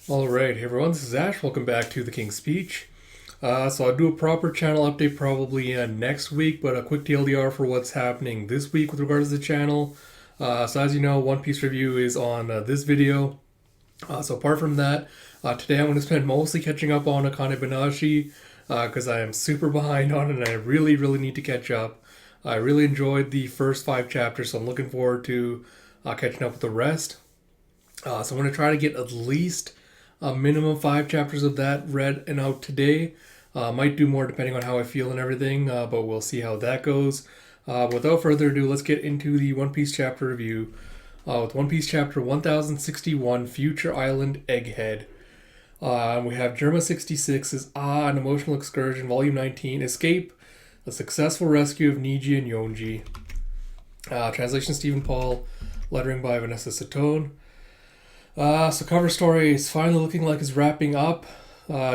Alright, hey everyone, this is Ash. Welcome back to The King's Speech. So I'll do a proper channel update probably next week, but a quick TLDR for what's happening this week with regards to the channel. So as you know, One Piece review is on this video. So apart from that, today I'm going to spend mostly catching up on Akane Banashi because I am super behind on it and I really need to catch up. I really enjoyed the first 5 chapters, so I'm looking forward to catching up with the rest. So I'm going to try to get at least a minimum 5 chapters of that read and out today. Might do more depending on how I feel and everything, but we'll see how that goes. Without further ado, let's get into the One Piece chapter review with One Piece chapter 1061, Future Island Egghead. We have Germa 66's An Emotional Excursion, Volume 19, Escape, a successful rescue of Niji and Yonji. Translation Stephen Paul, lettering by Vanessa Satone. So cover story is finally looking like it's wrapping up,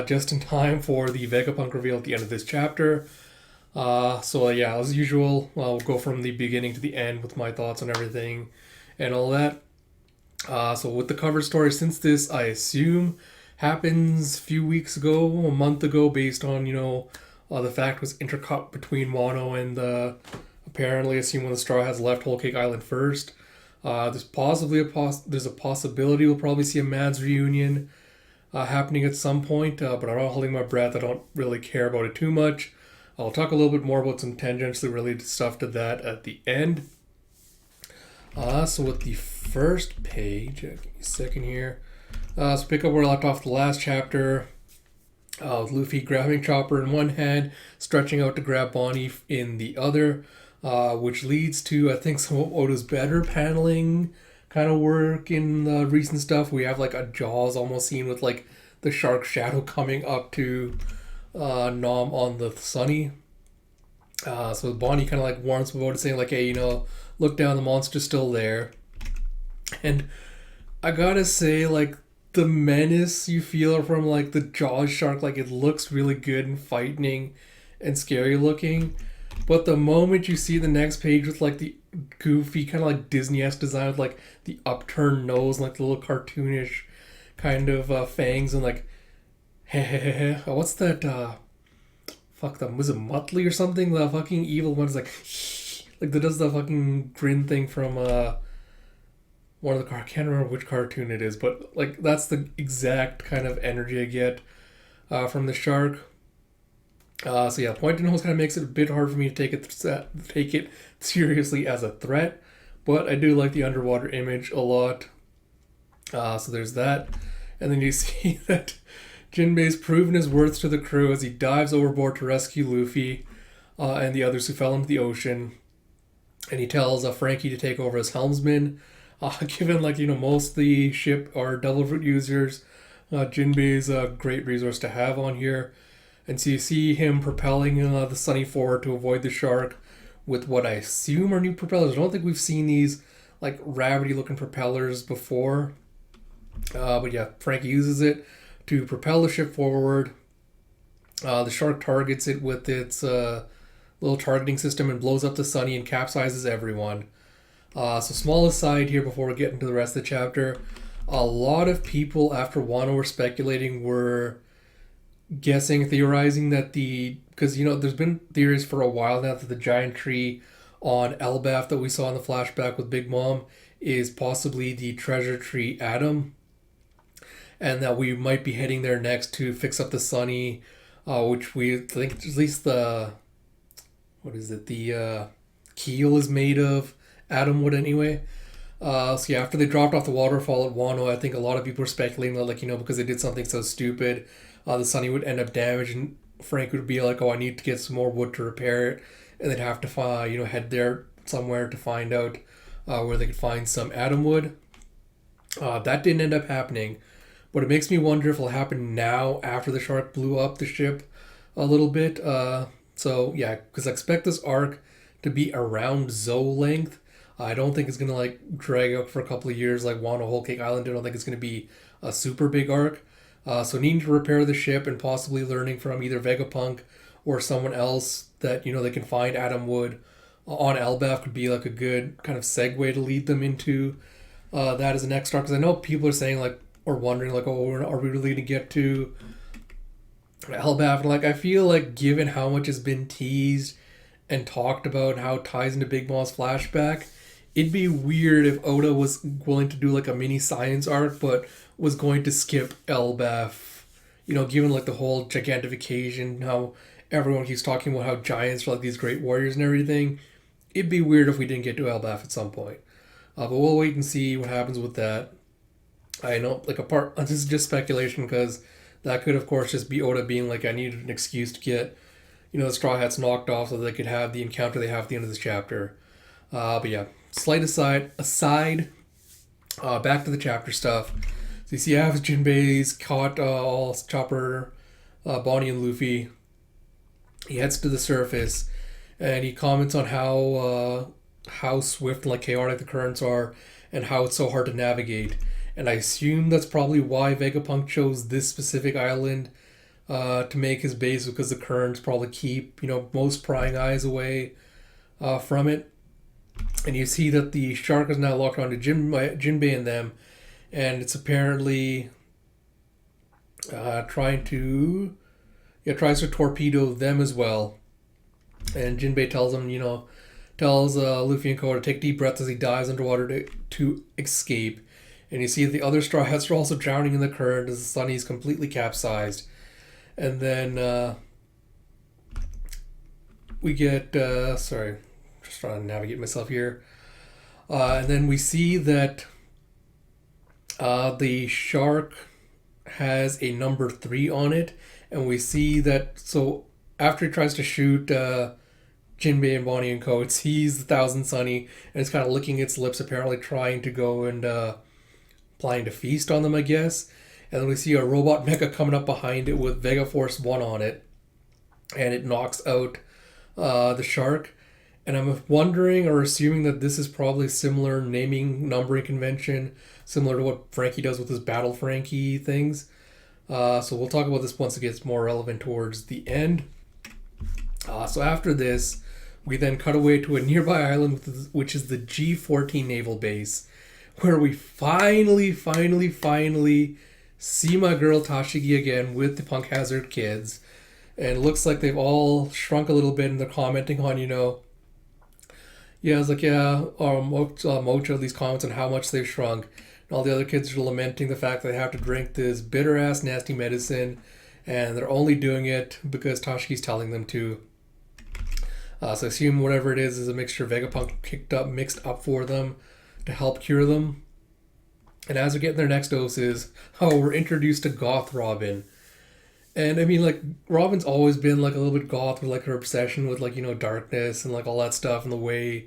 just in time for the Vegapunk reveal at the end of this chapter. So yeah, as usual, we'll go from the beginning to the end with my thoughts on everything and all that. So with the cover story, since this, I assume, happens a few weeks ago, a month ago, based on, the fact was intercut between Wano and apparently, I assume when the Straw Hats left Whole Cake Island first. There's possibly there's a possibility we'll probably see a Mads reunion happening at some point, but I'm not holding my breath. I don't really care about it too much. I'll talk a little bit more about some tangentially related stuff to that at the end. So with the first page, give me a second here. So pick up where I left off the last chapter. With Luffy grabbing Chopper in one hand, stretching out to grab Bonnie in the other. Which leads to, I think, some of Oda's better paneling kind of work in the recent stuff. We have like a Jaws almost scene with like the shark shadow coming up to Nom on the Sunny. So Bonnie kind of like warns Oda, saying like, hey, look down, the monster's still there. And I gotta say, like, the menace you feel from like the Jaws shark, like it looks really good and frightening and scary looking. But the moment you see the next page with like the goofy kind of like Disney-esque design with like the upturned nose and like the little cartoonish kind of fangs and like what's that fuck them, was it Muttley or something, the fucking evil one is like that does the fucking grin thing from one of the I can't remember which cartoon it is, but like that's the exact kind of energy I get from the shark. So yeah, pointed nose kind of makes it a bit hard for me to take it seriously as a threat, but I do like the underwater image a lot. So there's that, and then you see that Jinbei's proven his worth to the crew as he dives overboard to rescue Luffy and the others who fell into the ocean, and he tells Frankie to take over as helmsman. Given like most of the ship are Devil Fruit users, Jinbei's a great resource to have on here. And so you see him propelling the Sunny forward to avoid the shark with what I assume are new propellers. I don't think we've seen these like rabbity looking propellers before. But yeah, Frankie uses it to propel the ship forward. The shark targets it with its little targeting system and blows up the Sunny and capsizes everyone. So small aside here before we get into the rest of the chapter. A lot of people after Wano were speculating were theorizing that because there's been theories for a while now that the giant tree on Elbaf that we saw in the flashback with Big Mom is possibly the treasure tree Adam, and that we might be heading there next to fix up the Sunny, which we think at least the keel is made of Adam wood anyway. So yeah, after they dropped off the waterfall at Wano, I think a lot of people were speculating that because they did something so stupid, the Sunny would end up damaged, and Frank would be like, "Oh, I need to get some more wood to repair it," and they'd have to head there somewhere to find out where they could find some Adam wood. That didn't end up happening, but it makes me wonder if it'll happen now after the shark blew up the ship a little bit. So yeah, because I expect this arc to be around Zoe length. I don't think it's gonna like drag out for a couple of years like Wano Whole Cake Island. I don't think it's gonna be a super big arc. So needing to repair the ship and possibly learning from either Vegapunk or someone else that they can find Adam Wood on Elbaf could be like a good kind of segue to lead them into that as an next arc. Because I know people are saying like or wondering like, oh, are we really gonna get to Elbaf? Like, I feel like given how much has been teased and talked about, how it ties into Big Mom's flashback, it'd be weird if Oda was willing to do like a mini science arc, but was going to skip Elbaf. You know, given like the whole gigantification, how everyone keeps talking about how giants are like these great warriors and everything. It'd be weird if we didn't get to Elbaf at some point. But we'll wait and see what happens with that. I know, like, apart, this is just speculation because that could, of course, just be Oda being like, I needed an excuse to get, the Straw Hats knocked off so they could have the encounter they have at the end of this chapter. But yeah, slight aside, back to the chapter stuff. So you see, Av's Jinbei's caught all Chopper, Bonnie, and Luffy. He heads to the surface, and he comments on how swift and like chaotic the currents are, and how it's so hard to navigate. And I assume that's probably why Vegapunk chose this specific island to make his base, because the currents probably keep most prying eyes away from it. And you see that the shark is now locked onto Jinbei and them, and it's apparently tries to torpedo them as well. And Jinbei tells him, tells Luffy and Ko to take deep breaths as he dives underwater to escape. And you see the other Straw Hats are also drowning in the current as the Sunny is completely capsized. And then we get, sorry, just trying to navigate myself here. And then we see that the shark has a number 3 on it. And we see that, so after he tries to shoot Jinbei and Bonnie and Ko, it sees the Thousand Sunny and it's kind of licking its lips, apparently trying to go and planning to feast on them, I guess. And then we see a robot mecha coming up behind it with Vega Force 1 on it, and it knocks out the shark. And I'm wondering or assuming that this is probably similar naming numbering convention, similar to what Frankie does with his Battle Frankie things. So we'll talk about this once it gets more relevant towards the end. So after this, we then cut away to a nearby island, which is the G14 naval base, where we finally see my girl Tashigi again with the Punk Hazard kids. And it looks like they've all shrunk a little bit, and they're commenting on, it's like, Mocha, these comments on how much they've shrunk. And all the other kids are lamenting the fact that they have to drink this bitter-ass, nasty medicine, and they're only doing it because Tashigi's telling them to. So I assume whatever it is a mixture of Vegapunk mixed up for them to help cure them. And as they're getting their next doses, we're introduced to Goth Robin. And I mean, like, Robin's always been like a little bit goth with like her obsession with like, darkness and like all that stuff and the way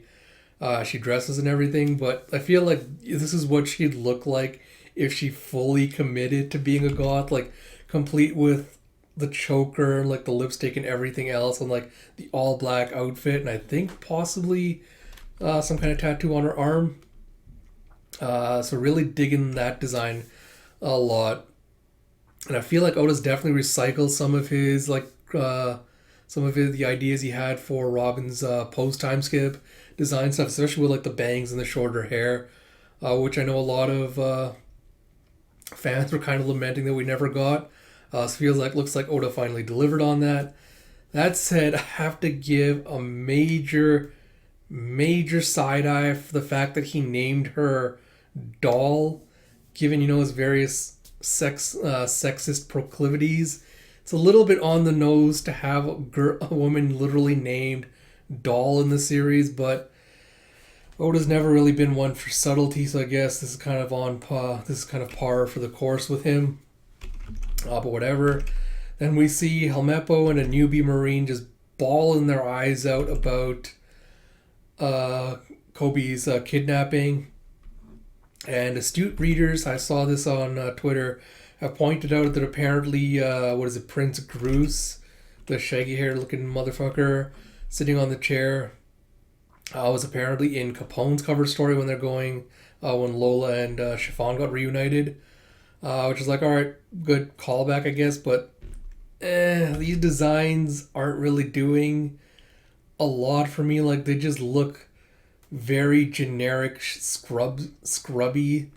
she dresses and everything. But I feel like this is what she'd look like if she fully committed to being a goth, like complete with the choker, like the lipstick and everything else, and like the all black outfit, and I think possibly some kind of tattoo on her arm. So really digging that design a lot. And I feel like Oda's definitely recycled some of his the ideas he had for Robin's post time skip design stuff, especially with like the bangs and the shorter hair, which I know a lot of fans were kind of lamenting that we never got. So looks like Oda finally delivered on that. That said, I have to give a major side eye for the fact that he named her Doll, given his various sexist proclivities. It's a little bit on the nose to have a woman literally named Doll in the series, but Oda's never really been one for subtlety, so I guess this is kind of par for the course with him. But whatever. Then we see Helmeppo and a newbie Marine just bawling their eyes out about Kobe's kidnapping. And astute readers, I saw this on Twitter, have pointed out that apparently, Prince Groose, the shaggy-haired looking motherfucker sitting on the chair, was apparently in Capone's cover story when Lola and Chiffon got reunited. Which is like, alright, good callback, I guess, but these designs aren't really doing a lot for me. Like, they just look very generic, scrubby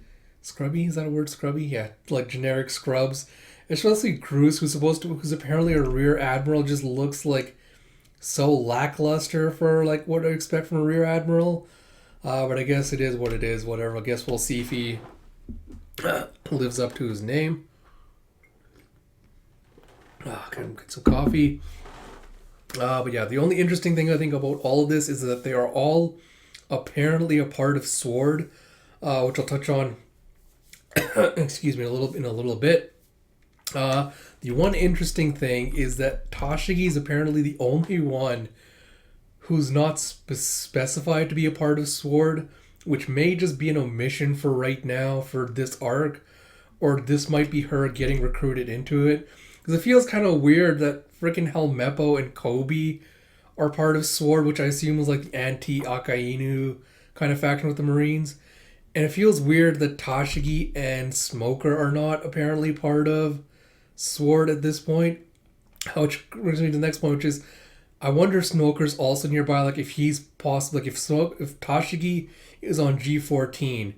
scrubby. Is that a word? Scrubby? Yeah, like generic scrubs. Especially Cruz, who's apparently a rear admiral, just looks like so lackluster for like what I expect from a rear admiral. But I guess it is what it is. Whatever. I guess we'll see if he lives up to his name. Can get some coffee. But yeah, the only interesting thing I think about all of this is that they are all apparently a part of Sword, which I'll touch on. Excuse me, in a little bit. The one interesting thing is that Toshigi is apparently the only one who's not specified to be a part of Sword, which may just be an omission for right now for this arc, or this might be her getting recruited into it. Because it feels kind of weird that freaking Helmeppo and Kobe are part of Sword, which I assume is like the anti-Akainu kind of faction with the Marines. And it feels weird that Toshigi and Smoker are not apparently part of Sword at this point. Which brings me to the next point, which is I wonder if Smoker's also nearby. Like if he's possible, like if Toshigi is on G14,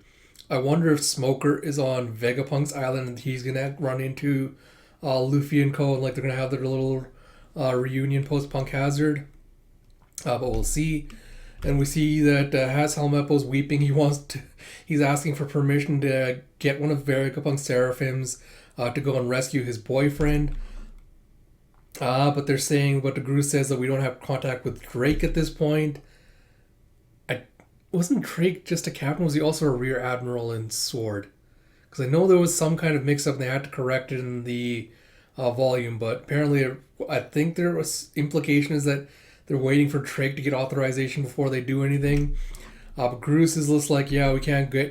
I wonder if Smoker is on Vegapunk's island and he's gonna run into Luffy and Co. And like they're gonna have their little reunion post Punk Hazard. But we'll see. And we see that Has Helmeppo's weeping. He's asking for permission to get one of Vegapunk's Seraphims to go and rescue his boyfriend. But they're saying, but the Guru says that we don't have contact with Drake at this point. Wasn't Drake just a captain? Was he also a rear admiral in Sword? Because I know there was some kind of mix-up and they had to correct it in the volume, but apparently I think there was implication is that they're waiting for Drake to get authorization before they do anything. But Groose is just like, yeah, we can't try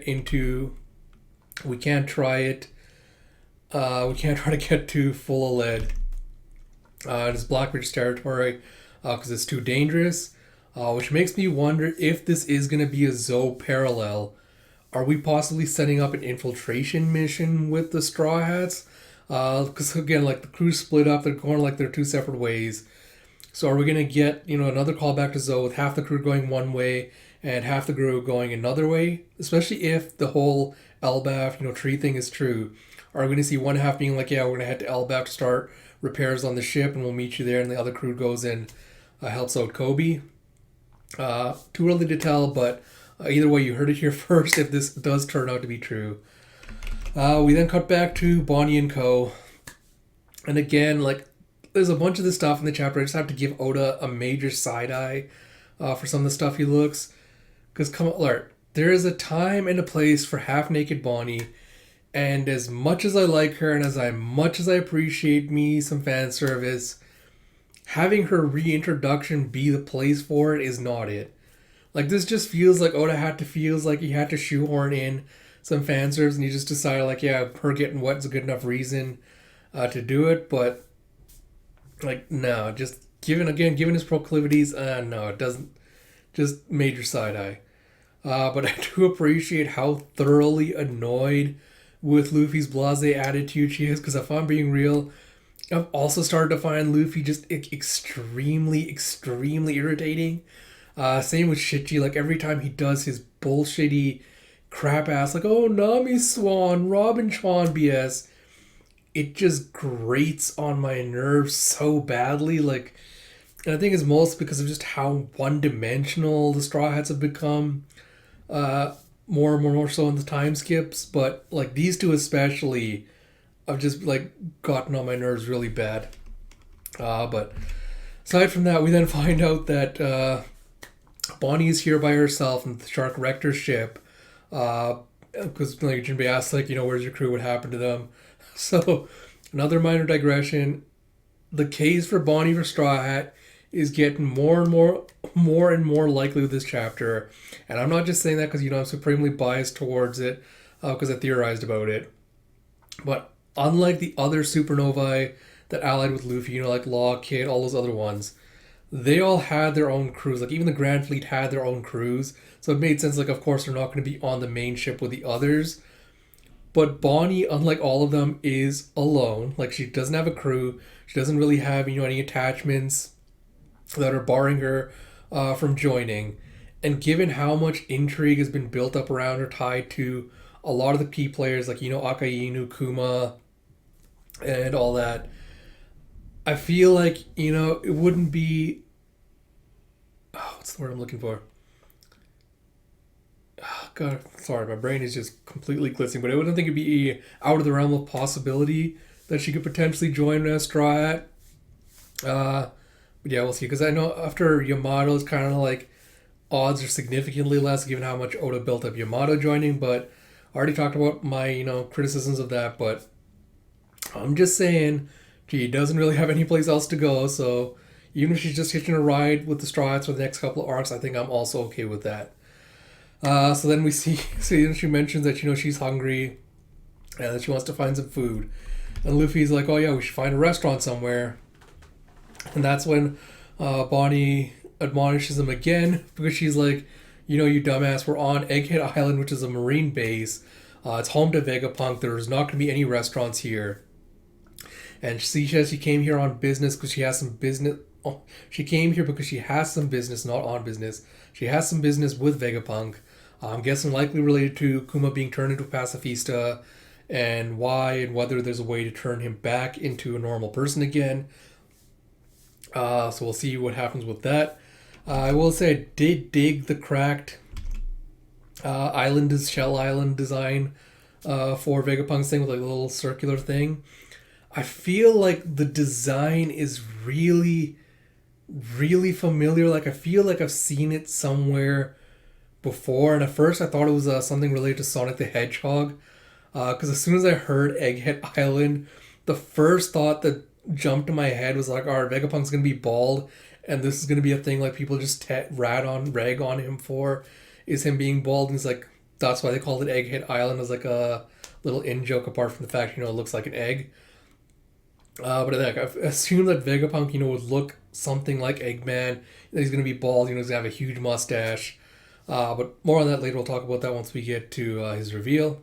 it. We can't try to get to full of lead. It's Blackbeard's territory because it's too dangerous. Which makes me wonder if this is going to be a Zoe parallel. Are we possibly setting up an infiltration mission with the Straw Hats? Because again, like the crew split up, they're going like they're two separate ways. So are we going to get, another callback to Zoe with half the crew going one way and half the crew going another way? Especially if the whole Elbaf, tree thing is true. Are we going to see one half being like, yeah, we're going to head to Elbaf to start repairs on the ship and we'll meet you there, and the other crew goes in, helps out Kobe? Too early to tell, but either way, you heard it here first if this does turn out to be true. We then cut back to Bonnie and Co. And again, like, there's a bunch of this stuff in the chapter. I just have to give Oda a major side eye for some of the stuff he looks. Because, come on, there is a time and a place for half-naked Bonnie. And as much as I like her and much as I appreciate me some fan service, having her reintroduction be the place for it is not it. Like, this just feels like Oda feels like he had to shoehorn in some fan service, and he just decided, like, yeah, her getting wet is a good enough reason to do it. But, like, no, just given his proclivities, no, it doesn't. Just major side eye. But I do appreciate how thoroughly annoyed with Luffy's blasé attitude she is, because if I'm being real, I've also started to find Luffy just extremely, extremely irritating. Same with Shitty. Like, every time he does his bullshitty crap ass, like, oh, Nami Swan, Robin Swan BS, it just grates on my nerves so badly. Like, and I think it's mostly because of just how one-dimensional the Straw Hats have become. More and more so in the time skips, but like these two especially, I've just like gotten on my nerves really bad. But aside from that, we then find out that Bonnie is here by herself in the Shark Rector's ship. Because like Jinbei asks, like, where's your crew? What happened to them? So another minor digression. The case for Bonnie for Straw Hat is getting more and more likely with this chapter. And I'm not just saying that because, I'm supremely biased towards it because I theorized about it. But unlike the other supernovae that allied with Luffy, like Law, Kid, all those other ones, they all had their own crews. Like, even the Grand Fleet had their own crews. So it made sense, like, of course, they're not going to be on the main ship with the others. But Bonnie, unlike all of them, is alone. Like, she doesn't have a crew. She doesn't really have, any attachments that are barring her from joining. And given how much intrigue has been built up around her tied to a lot of the key players, like, Akainu, Kuma, and all that. I feel like, it wouldn't be. Oh, what's the word I'm looking for? Oh, God, sorry, my brain is just completely glistening, but I wouldn't think it'd be out of the realm of possibility that she could potentially join as Strat. But yeah, we'll see. Because I know after Yamato, it's kind of like odds are significantly less given how much Oda built up Yamato joining. But I already talked about my criticisms of that. But I'm just saying, she doesn't really have any place else to go. So even if she's just hitching a ride with the Strats for the next couple of arcs, I think I'm also okay with that. So then we see, so she mentions that she's hungry and that she wants to find some food. And Luffy's like, oh yeah, we should find a restaurant somewhere. And that's when Bonnie admonishes him again because she's like, you dumbass, we're on Egghead Island, which is a marine base. It's home to Vegapunk. There's not going to be any restaurants here. And she says she came here on business because she has some business. Oh, she came here because she has some business, not on business. She has some business with Vegapunk. I'm guessing likely related to Kuma being turned into a pacifista and why and whether there's a way to turn him back into a normal person again. So we'll see what happens with that. I will say I did dig the cracked shell island design for Vegapunk's thing with like a little circular thing. I feel like the design is really, really familiar. Like I feel like I've seen it somewhere before, and at first I thought it was something related to Sonic the Hedgehog. Because as soon as I heard Egghead Island, the first thought that jumped in my head was like, all right, Vegapunk's gonna be bald, and this is gonna be a thing like people just rag on him for, is him being bald, and it's like that's why they called it Egghead Island, as like a little in joke apart from the fact it looks like an egg. But like I assumed that Vegapunk would look something like Eggman, that he's gonna be bald, he's gonna have a huge mustache. But more on that later. We'll talk about that once we get to his reveal.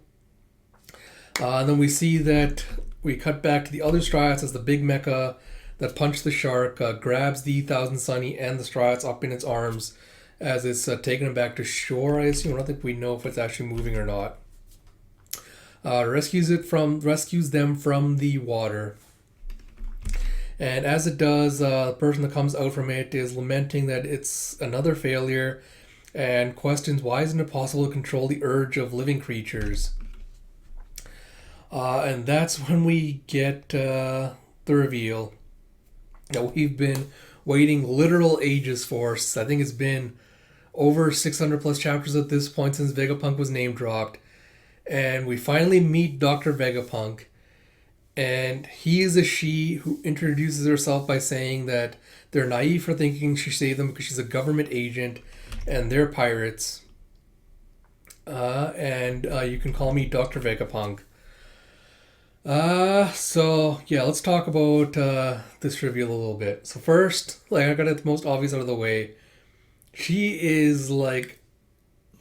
And then we see that we cut back to the other Strats as the big mecha that punched the shark grabs the Thousand Sunny and the Strats up in its arms as it's taking them back to shore. I assume. I don't think we know if it's actually moving or not. Rescues them from the water. And as it does, the person that comes out from it is lamenting that it's another failure and questions why isn't it possible to control the urge of living creatures. And that's when we get the reveal that we've been waiting literal ages for. I think it's been over 600 plus chapters at this point since Vegapunk was name dropped. And we finally meet Dr. Vegapunk. And he is a she who introduces herself by saying that they're naive for thinking she saved them because she's a government agent and they're pirates. And you can call me Dr. Vegapunk. So yeah, let's talk about this reveal a little bit. So first, like I got it the most obvious out of the way. She is like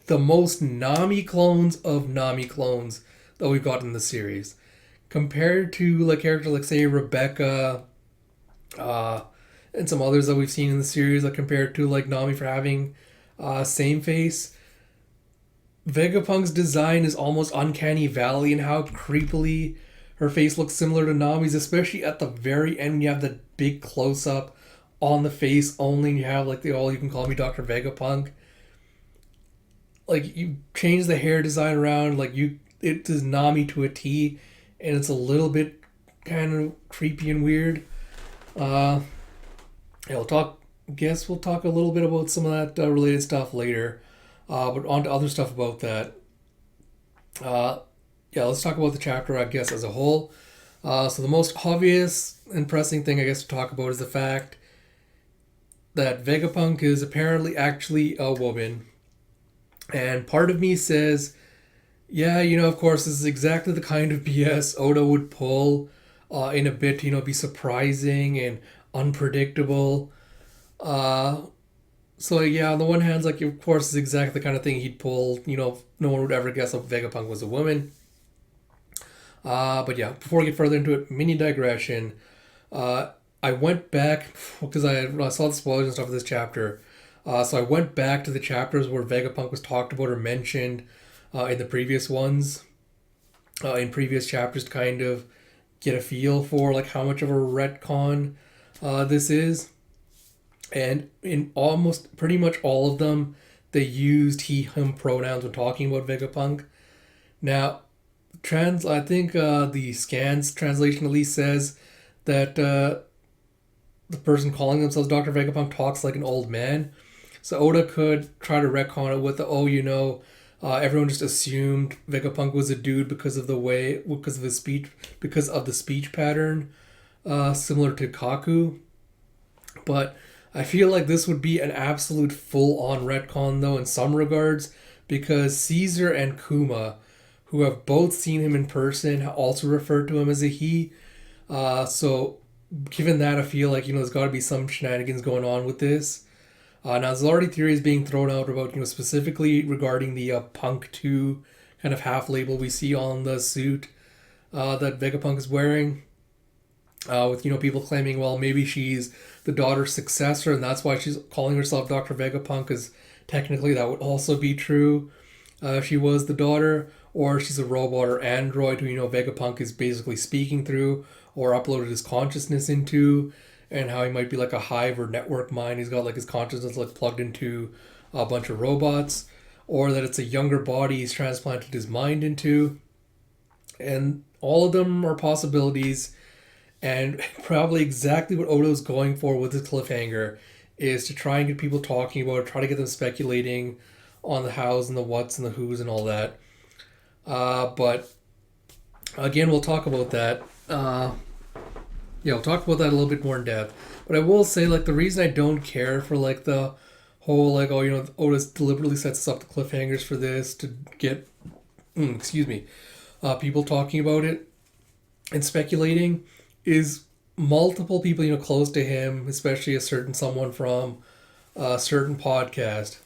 the most Nami clones of Nami clones that we've got in the series. Compared to like characters like say Rebecca, and some others that we've seen in the series, like compared to like Nami for having same face. Vegapunk's design is almost uncanny valley in how creepily her face looks similar to Nami's, especially at the very end when you have the big close up on the face only, and you have like the all you can call me Dr. Vegapunk. Like you change the hair design around, like it is Nami to a T, and it's a little bit kind of creepy and weird. Yeah, we'll talk a little bit about some of that related stuff later. But on to other stuff about that. Yeah, let's talk about the chapter, I guess, as a whole. So the most obvious and pressing thing, I guess, to talk about is the fact that Vegapunk is apparently actually a woman. And part of me says, yeah, of course, this is exactly the kind of BS Oda would pull in a bit, be surprising and unpredictable. So yeah, on the one hand, like of course, it's exactly the kind of thing he'd pull. No one would ever guess that Vegapunk was a woman. But yeah, before we get further into it, mini digression. I went back because I saw the spoilers and stuff of this chapter. So I went back to the chapters where Vegapunk was talked about or mentioned. in the previous ones, in previous chapters, to kind of get a feel for like how much of a retcon this is. And in almost pretty much all of them, they used he/him pronouns when talking about Vegapunk. Now, I think the scans translation at least says that the person calling themselves Dr. Vegapunk talks like an old man. So Oda could try to retcon it with the, everyone just assumed Vegapunk was a dude because of the speech pattern, similar to Kaku. But I feel like this would be an absolute full-on retcon though in some regards, because Caesar and Kuma, who have both seen him in person, also referred to him as a he. So given that, I feel like there's got to be some shenanigans going on with this. Now there's already theories being thrown out about specifically regarding the Punk 2 kind of half label we see on the suit that Vegapunk is wearing. With people claiming, well, maybe she's the daughter's successor and that's why she's calling herself Dr. Vegapunk, because technically that would also be true if she was the daughter, or she's a robot or android who Vegapunk is basically speaking through or uploaded his consciousness into, and how he might be like a hive or network mind. He's got like his consciousness like plugged into a bunch of robots, or that it's a younger body he's transplanted his mind into. And all of them are possibilities, and probably exactly what Odo's going for with this cliffhanger is to try and get people talking about it, try to get them speculating on the hows and the whats and the whos and all that. But again, we'll talk about that. We'll talk about that a little bit more in depth. But I will say, like, the reason I don't care for like the whole like, Otis deliberately sets up the cliffhangers for this to get, people talking about it and speculating, is multiple people close to him, especially a certain someone from a certain podcast,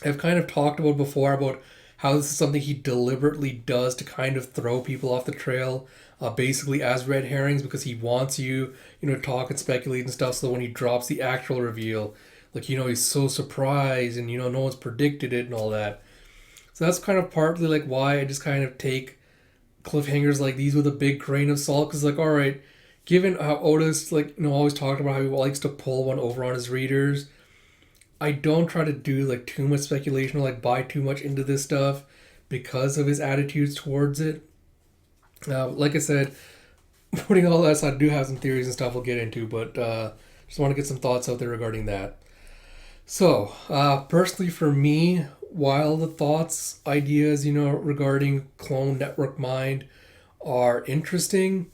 have kind of talked about before about how this is something he deliberately does to kind of throw people off the trail, basically as red herrings, because he wants you, to talk and speculate and stuff, so when he drops the actual reveal, like, he's so surprised and, no one's predicted it and all that. So that's kind of partly like why I just kind of take cliffhangers like these with a big grain of salt, because like, all right, given how Otis always talked about how he likes to pull one over on his readers, I don't try to do like too much speculation or like buy too much into this stuff because of his attitudes towards it. Like I said, putting all that aside, I do have some theories and stuff we'll get into, but just want to get some thoughts out there regarding that. So, personally for me, while the thoughts, ideas, regarding clone network mind are interesting,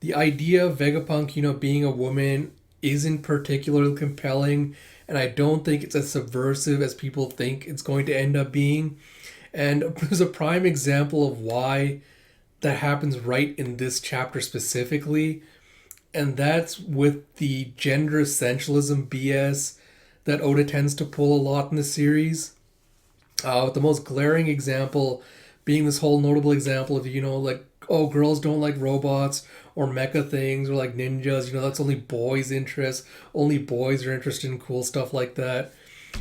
the idea of Vegapunk, being a woman isn't particularly compelling, and I don't think it's as subversive as people think it's going to end up being. And there's a prime example of why that happens right in this chapter specifically, and that's with the gender essentialism BS that Oda tends to pull a lot in the series. With the most glaring example being this whole notable example of, like, oh, girls don't like robots or mecha things or like ninjas, that's only boys' interests. Only boys are interested in cool stuff like that.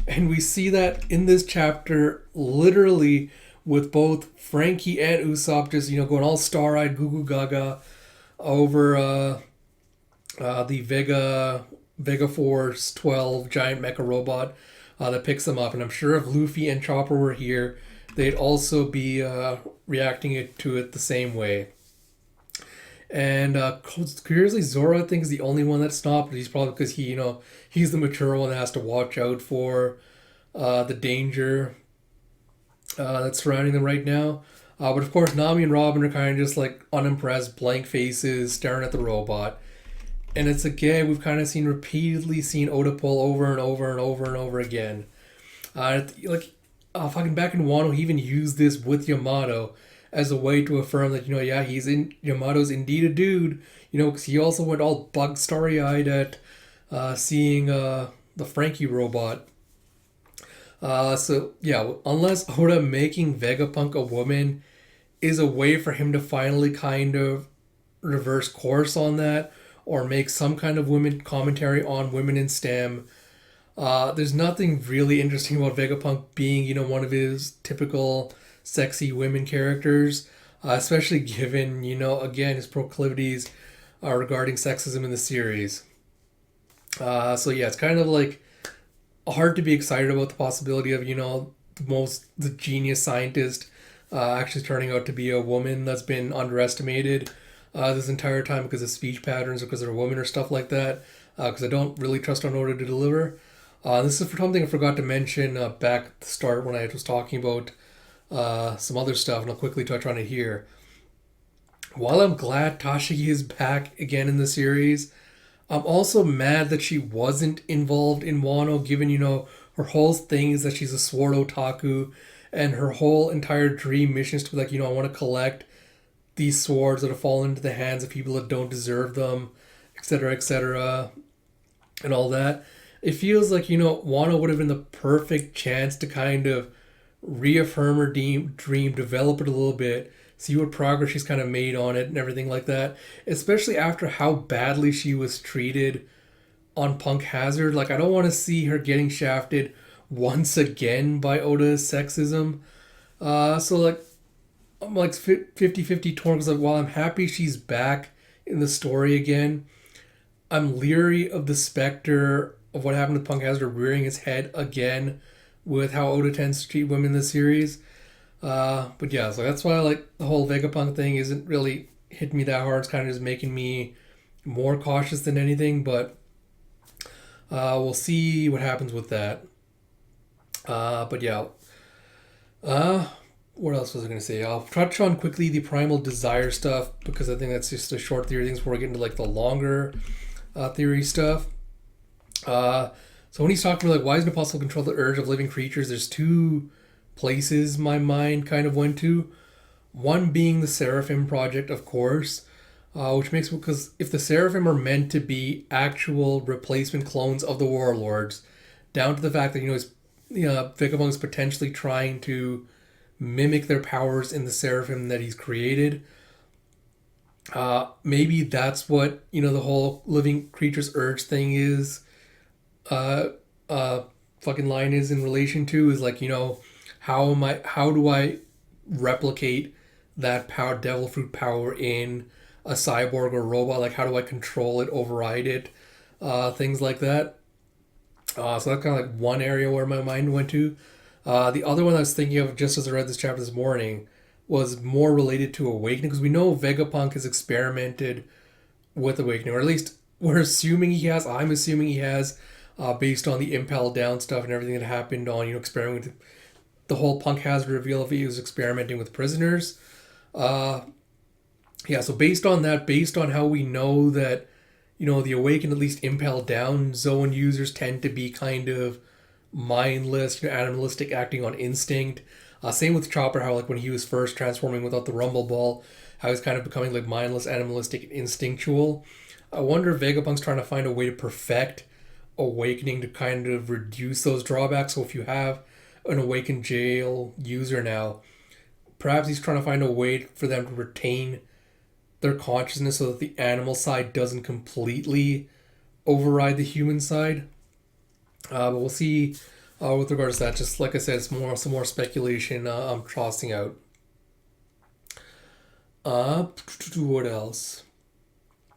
And we see that in this chapter, literally, with both Frankie and Usopp just, going all star-eyed, goo-goo gaga over the Vega Force 12 giant mecha robot that picks them up. And I'm sure if Luffy and Chopper were here, they'd also be reacting to it the same way. And curiously, Zoro, I think, is the only one that stopped. He's probably because he's the mature one that has to watch out for the danger that's surrounding them right now. But of course, Nami and Robin are kind of just like unimpressed, blank faces, staring at the robot. And it's again, we've kind of repeatedly seen Oda pull over and over and over and over again. Fucking back in Wano, he even used this with Yamato as a way to affirm that, Yamato's indeed a dude, because he also went all bug starry-eyed at seeing the Frankie robot. Unless Oda making Vegapunk a woman is a way for him to finally kind of reverse course on that, or make some kind of women commentary on women in STEM, there's nothing really interesting about Vegapunk being, one of his typical sexy women characters, especially given, again, his proclivities regarding sexism in the series. So yeah, it's kind of like hard to be excited about the possibility of, the genius scientist actually turning out to be a woman that's been underestimated this entire time because of speech patterns or because they're a woman or stuff like that. Because I don't really trust on order to deliver. This is for something I forgot to mention back at the start when I was talking about some other stuff, and I'll quickly touch on it here. While I'm glad Tashigi is back again in the series, I'm also mad that she wasn't involved in Wano, given, her whole thing is that she's a sword otaku, and her whole entire dream mission is to be like, I want to collect these swords that have fallen into the hands of people that don't deserve them, etc., and all that. It feels like, Wano would have been the perfect chance to kind of reaffirm her dream, develop it a little bit, see what progress she's kind of made on it and everything like that. Especially after how badly she was treated on Punk Hazard. Like, I don't want to see her getting shafted once again by Oda's sexism. So, like, I'm like 50-50 torn because, like, while I'm happy she's back in the story again, I'm leery of the specter of what happened with Punk Hazard rearing his head again with how Oda tends to treat women in the series. But yeah, so that's why like the whole Vegapunk thing isn't really hitting me that hard. It's kind of just making me more cautious than anything. But we'll see what happens with that. But yeah. What else was I going to say? I'll touch on quickly the primal desire stuff because I think that's just a short theory things before we get into like the longer theory stuff. So when he's talking about like why isn't it possible to control the urge of living creatures, there's two places my mind kind of went to. One being the Seraphim project, of course, which makes because if the Seraphim are meant to be actual replacement clones of the warlords, down to the fact that Vegapunk is potentially trying to mimic their powers in the Seraphim that he's created. Maybe that's what the whole living creatures urge thing is. Fucking line is in relation to is like how do I replicate that power, devil fruit power in a cyborg or robot? Like how do I control it, override it, things like that. So that's kind of like one area where my mind went to. The other one I was thinking of just as I read this chapter this morning was more related to awakening because we know Vegapunk has experimented with awakening, or at least we're assuming he has. I'm assuming he has, based on the Impel Down stuff and everything that happened on experimenting with the whole Punk Hazard reveal if he was experimenting with prisoners. Yeah, so based on that, based on how we know that the Awakened, at least Impel Down zone users tend to be kind of mindless, animalistic, acting on instinct. Same with Chopper, how like when he was first transforming without the Rumble Ball, how he's kind of becoming like mindless, animalistic, and instinctual. I wonder if Vegapunk's trying to find a way to perfect awakening to kind of reduce those drawbacks. So if you have an awakened jail user now, perhaps he's trying to find a way for them to retain their consciousness so that the animal side doesn't completely override the human side. But we'll see with regards to that. Just like I said, it's some more speculation I'm tossing out. What else?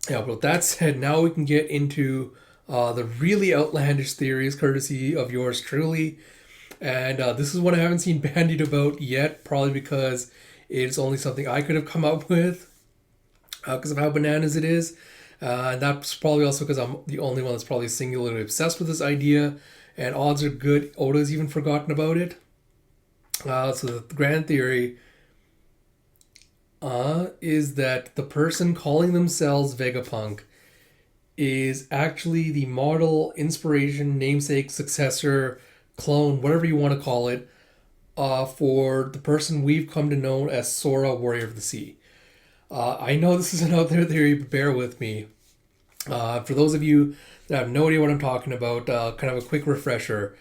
Yeah, but with that said, now we can get into the really outlandish theories, courtesy of yours truly. And this is one I haven't seen bandied about yet, probably because it's only something I could have come up with because of how bananas it is. And that's probably also because I'm the only one that's probably singularly obsessed with this idea. And odds are good Oda's even forgotten about it. So the grand theory is that the person calling themselves Vegapunk is actually the model, inspiration, namesake, successor, clone, whatever you want to call it, for the person we've come to know as Sora, Warrior of the Sea. I know this is an out there theory, but bear with me. For those of you that have no idea what I'm talking about, kind of a quick refresher.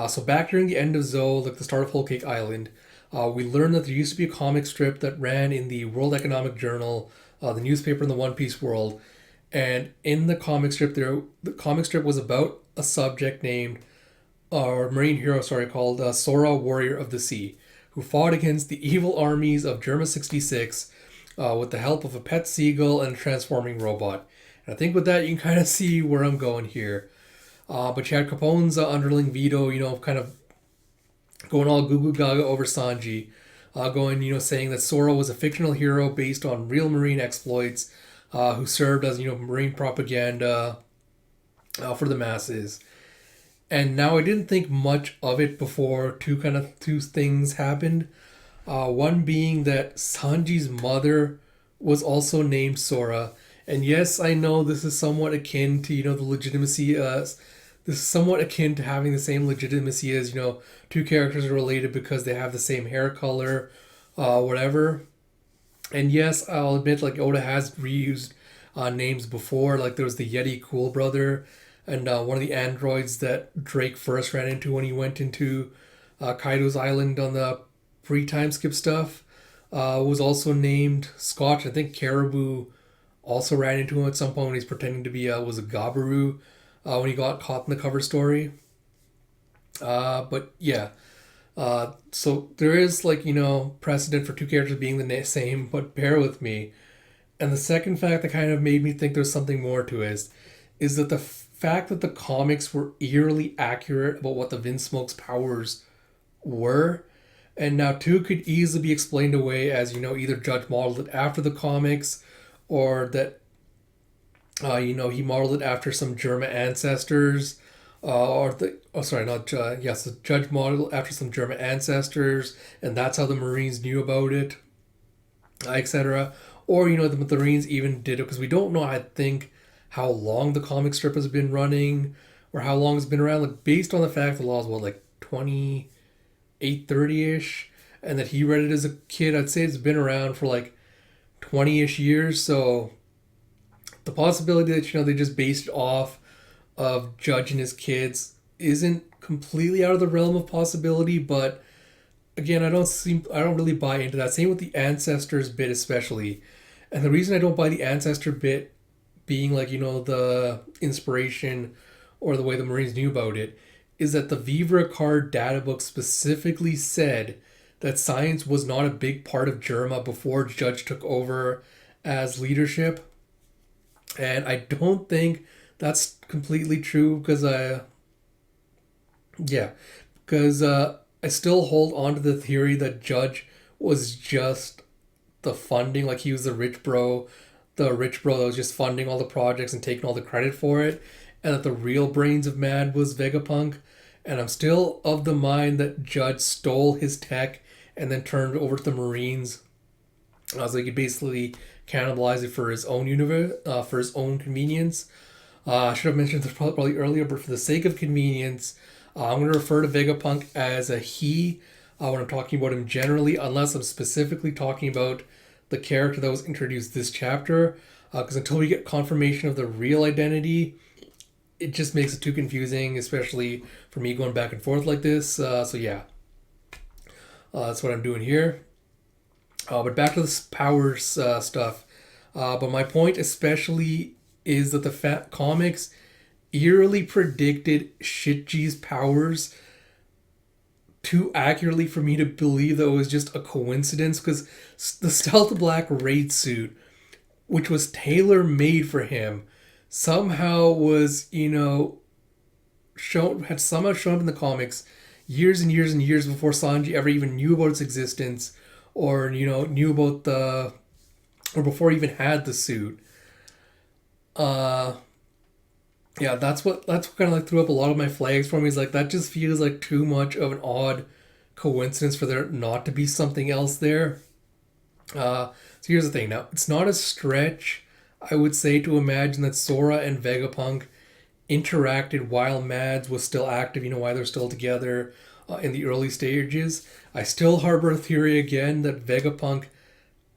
So back during the end of Zou, like the start of Whole Cake Island, we learned that there used to be a comic strip that ran in the World Economic Journal, the newspaper in the One Piece world. And in the comic strip, the comic strip was about a subject named, or marine hero, sorry, called Sora, Warrior of the Sea. who fought against the evil armies of Germa 66 with the help of a pet seagull and a transforming robot. And I think with that, you can kind of see where I'm going here. But you had Capone's underling veto, kind of going all goo goo gaga over Sanji, saying that Sora was a fictional hero based on real Marine exploits, who served as, Marine propaganda for the masses. And now I didn't think much of it before two things happened. One being that Sanji's mother was also named Sora. And yes, I know this is somewhat akin to, the legitimacy. This is somewhat akin to having the same legitimacy as, two characters are related because they have the same hair color, whatever. And yes, I'll admit, like, Oda has reused names before. Like, there was the Yeti Cool Brother and one of the androids that Drake first ran into when he went into Kaido's island on the pre-time skip stuff, was also named Scotch. I think Caribou also ran into him at some point when he's pretending to be was a Gabaru when he got caught in the cover story. But yeah, so there is, like, precedent for two characters being the same, but bear with me. And the second fact that kind of made me think there's something more to it is that the fact that the comics were eerily accurate about what the Vinsmoke's powers were, and now two could easily be explained away as, either Judge modeled it after the comics, or that, he modeled it after some Germa ancestors, the Judge modeled after some German ancestors, and that's how the Marines knew about it, etc. Or, the Marines even did it because we don't know, I think, how long the comic strip has been running or how long it's been around. Like, based on the fact the law is, 28, 30-ish, and that he read it as a kid, I'd say it's been around for, 20-ish years. So the possibility that, they just based it off of Judge and his kids isn't completely out of the realm of possibility, but again, I don't really buy into that. Same with the ancestors bit especially. And the reason I don't buy the ancestor bit being the inspiration or the way the Marines knew about it is that the Vivre card data book specifically said that science was not a big part of Germa before Judge took over as leadership. And I don't think that's completely true because I still hold on to the theory that Judge was just the funding, like he was the rich bro that was just funding all the projects and taking all the credit for it, and that the real brains of Mad was Vegapunk. And I'm still of the mind that Judge stole his tech and then turned it over to the Marines. I was like, he basically cannibalized it for his own universe, for his own convenience. I should have mentioned this probably earlier, but for the sake of convenience, I'm going to refer to Vegapunk as a he when I'm talking about him generally, unless I'm specifically talking about the character that was introduced this chapter. Because until we get confirmation of the real identity, it just makes it too confusing, especially for me going back and forth like this. So yeah, that's what I'm doing here. But back to the powers stuff. But my point especially is that the comics eerily predicted Shitji's powers too accurately for me to believe that it was just a coincidence, because the Stealth Black raid suit, which was tailor-made for him, somehow was, had somehow shown up in the comics years and years and years before Sanji ever even knew about its existence, or, knew about or before he even had the suit. Yeah, that's what kind of threw up a lot of my flags for me. Is like, that just feels like too much of an odd coincidence for there not to be something else there. So here's the thing. Now, it's not a stretch, I would say, to imagine that Sora and Vegapunk interacted while Mads was still active, while they're still together in the early stages. I still harbor a theory again that Vegapunk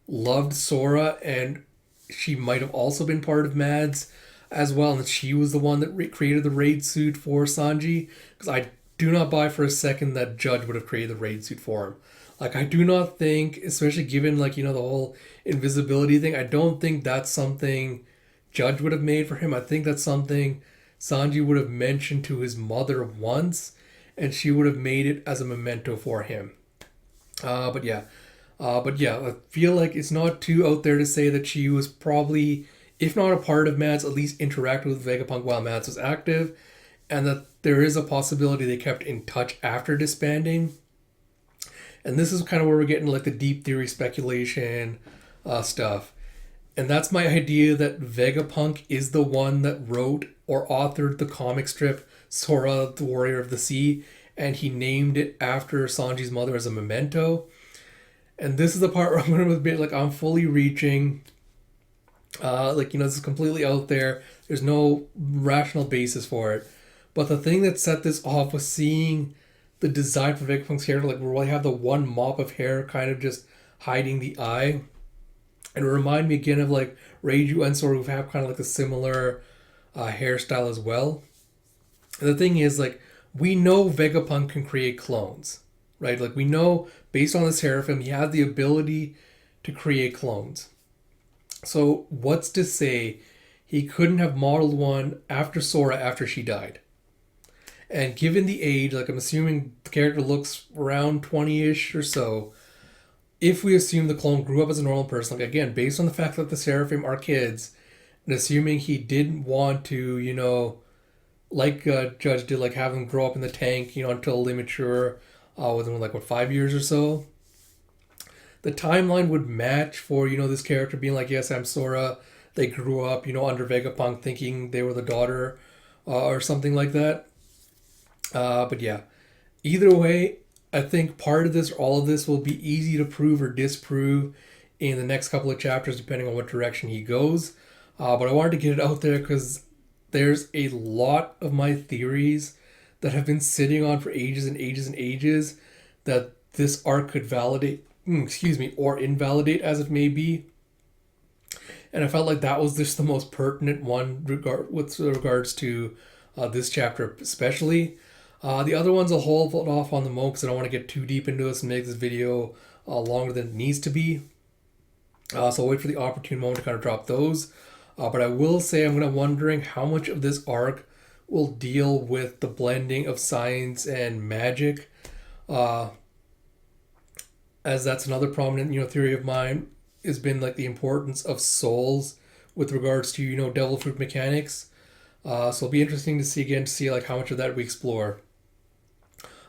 loved Sora and she might have also been part of Mads as well, and that she was the one that created the raid suit for Sanji, because I do not buy for a second that Judge would have created the raid suit for him. Like, I do not think, especially given, the whole invisibility thing, I don't think that's something Judge would have made for him. I think that's something Sanji would have mentioned to his mother once, and she would have made it as a memento for him. But yeah, I feel like it's not too out there to say that she was probably, if not a part of Mads, at least interacted with Vegapunk while Mads was active, and that there is a possibility they kept in touch after disbanding. And this is kind of where we're getting like the deep theory speculation stuff. And that's my idea that Vegapunk is the one that wrote or authored the comic strip Sora, the Warrior of the Sea, and he named it after Sanji's mother as a memento. And this is the part where I'm going to admit, like, I'm fully reaching. This is completely out there. There's no rational basis for it. But the thing that set this off was seeing the design for Vegapunk's hair, like, where we have the one mop of hair kind of just hiding the eye. And it reminded me again of, like, Reiju and Sora, who have kind of, like, a similar hairstyle as well. And the thing is, like, we know Vegapunk can create clones, right? Like, we know, based on this hair film, he has the ability to create clones. So what's to say he couldn't have modeled one after Sora after she died? And given the age, like, I'm assuming the character looks around 20-ish or so, if we assume the clone grew up as a normal person, like, again, based on the fact that the Seraphim are kids, and assuming he didn't want to, like Judge did, like, have them grow up in the tank, until they mature within, like, what, 5 years or so, the timeline would match for, this character being like, yes, I'm Sora. They grew up, under Vegapunk thinking they were the daughter or something like that. But yeah, either way, I think part of this or all of this will be easy to prove or disprove in the next couple of chapters, depending on what direction he goes. But I wanted to get it out there because there's a lot of my theories that have been sitting on for ages and ages and ages that this arc could validate, or invalidate as it may be. And I felt like that was just the most pertinent one with regards to this chapter especially. The other ones I'll hold off on the moment because I don't want to get too deep into this and make this video longer than it needs to be. So I'll wait for the opportune moment to kind of drop those. But I will say I'm wondering how much of this arc will deal with the blending of science and magic. As that's another prominent, theory of mine has been like the importance of souls with regards to, devil fruit mechanics. So it'll be interesting to see like how much of that we explore.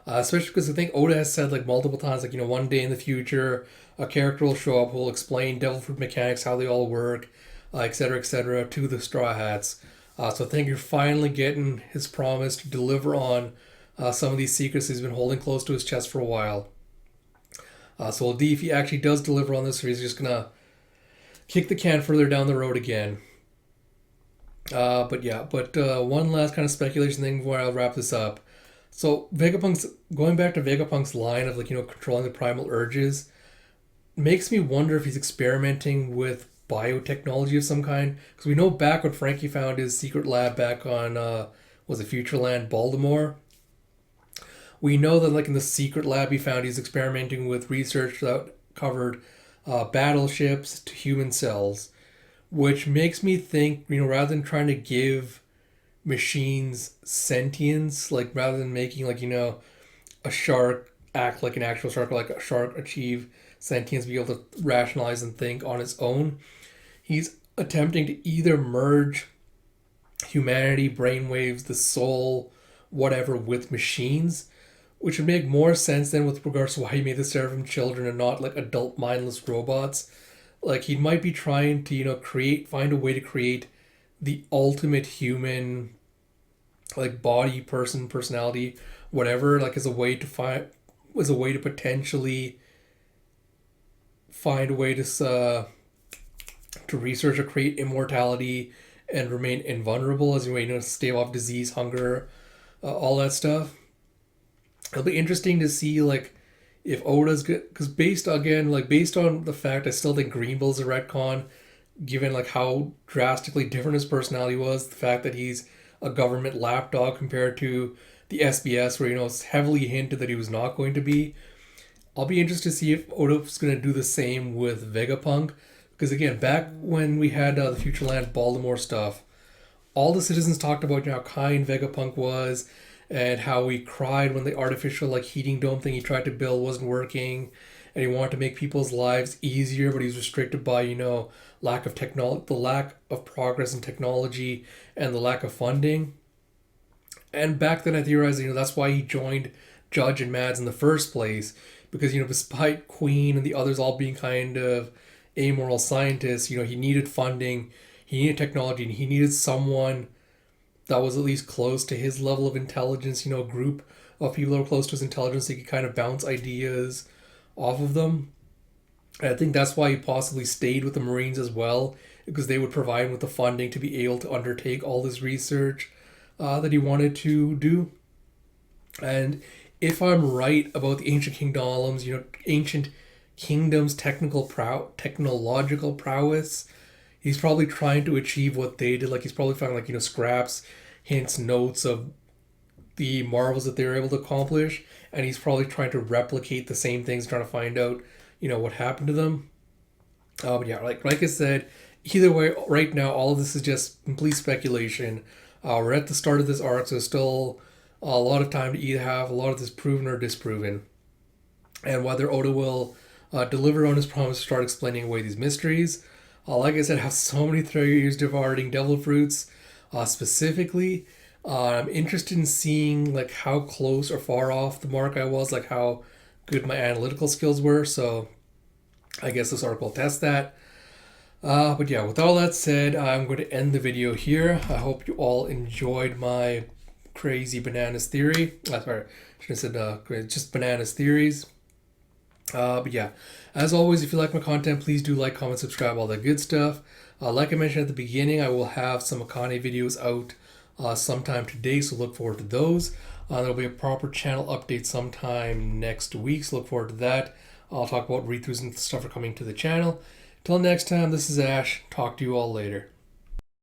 Especially because I think Oda has said like multiple times, like, one day in the future, a character will show up who will explain devil fruit mechanics, how they all work, etc., to the Straw Hats. So I think you're finally getting his promise to deliver on some of these secrets he's been holding close to his chest for a while. So we'll see if he actually does deliver on this, or he's just gonna kick the can further down the road again. But one last kind of speculation thing before I'll wrap this up. So going back to Vegapunk's line of, like, controlling the primal urges makes me wonder if he's experimenting with biotechnology of some kind, because we know back when Frankie found his secret lab back on was it Futureland Baltimore, we know that, like, in the secret lab he found, he's experimenting with research that covered battleships to human cells, which makes me think, rather than trying to give machines sentience, like, rather than making, like, a shark act like an actual shark, or like a shark achieve sentience, be able to rationalize and think on its own, he's attempting to either merge humanity, brainwaves, the soul, whatever, with machines, which would make more sense than with regards to why he made the Seraphim children and not like adult mindless robots. Like, he might be trying to, find a way to create the ultimate human, like, body, personality, whatever, like, as a way to potentially find a way to research or create immortality and remain invulnerable as a way to stave off disease, hunger, all that stuff. It'll be interesting to see, like, if Oda's good, because based on the fact I still think Greenville's a retcon, given like how drastically different his personality was, the fact that he's a government lapdog compared to the SBS, where it's heavily hinted that he was not going to be. I'll be interested to see if Oda's going to do the same with Vegapunk, because again, back when we had the Futureland Baltimore stuff, all the citizens talked about how kind Vegapunk was, and how he cried when the artificial, like, heating dome thing he tried to build wasn't working, and he wanted to make people's lives easier, but he's restricted by, lack of technology, the lack of progress in technology, and the lack of funding. And back then I theorized, that's why he joined Judge and Mads in the first place, because, despite Queen and the others all being kind of amoral scientists, he needed funding, he needed technology, and he needed someone that was at least close to his level of intelligence, a group of people that were close to his intelligence, so he could kind of bounce ideas off of them. And I think that's why he possibly stayed with the Marines as well, because they would provide him with the funding to be able to undertake all this research that he wanted to do. And if I'm right about the ancient kingdoms, ancient kingdoms' technological prowess, he's probably trying to achieve what they did. Like he's probably finding scraps, hints, notes of the marvels that they were able to accomplish, and he's probably trying to replicate the same things, trying to find out, what happened to them. But yeah, like I said, either way, right now all of this is just complete speculation. We're at the start of this arc, so still a lot of time to either have a lot of this proven or disproven, and whether Oda will deliver on his promise to start explaining away these mysteries. Like I said, I have so many years devouring devil fruits. Specifically, I'm interested in seeing like how close or far off the mark I was, like how good my analytical skills were. So I guess this arc will test that. But yeah, with all that said, I'm going to end the video here. I hope you all enjoyed my crazy bananas theory. Sorry, I should have said just bananas theories. But yeah, as always, if you like my content, please do like, comment, subscribe, all that good stuff. Like I mentioned at the beginning, I will have some Akane videos out sometime today, so look forward to those. There'll be a proper channel update sometime next week, so look forward to that. I'll talk about read-throughs and stuff are coming to the channel. Till next time, this is Ash. Talk to you all later.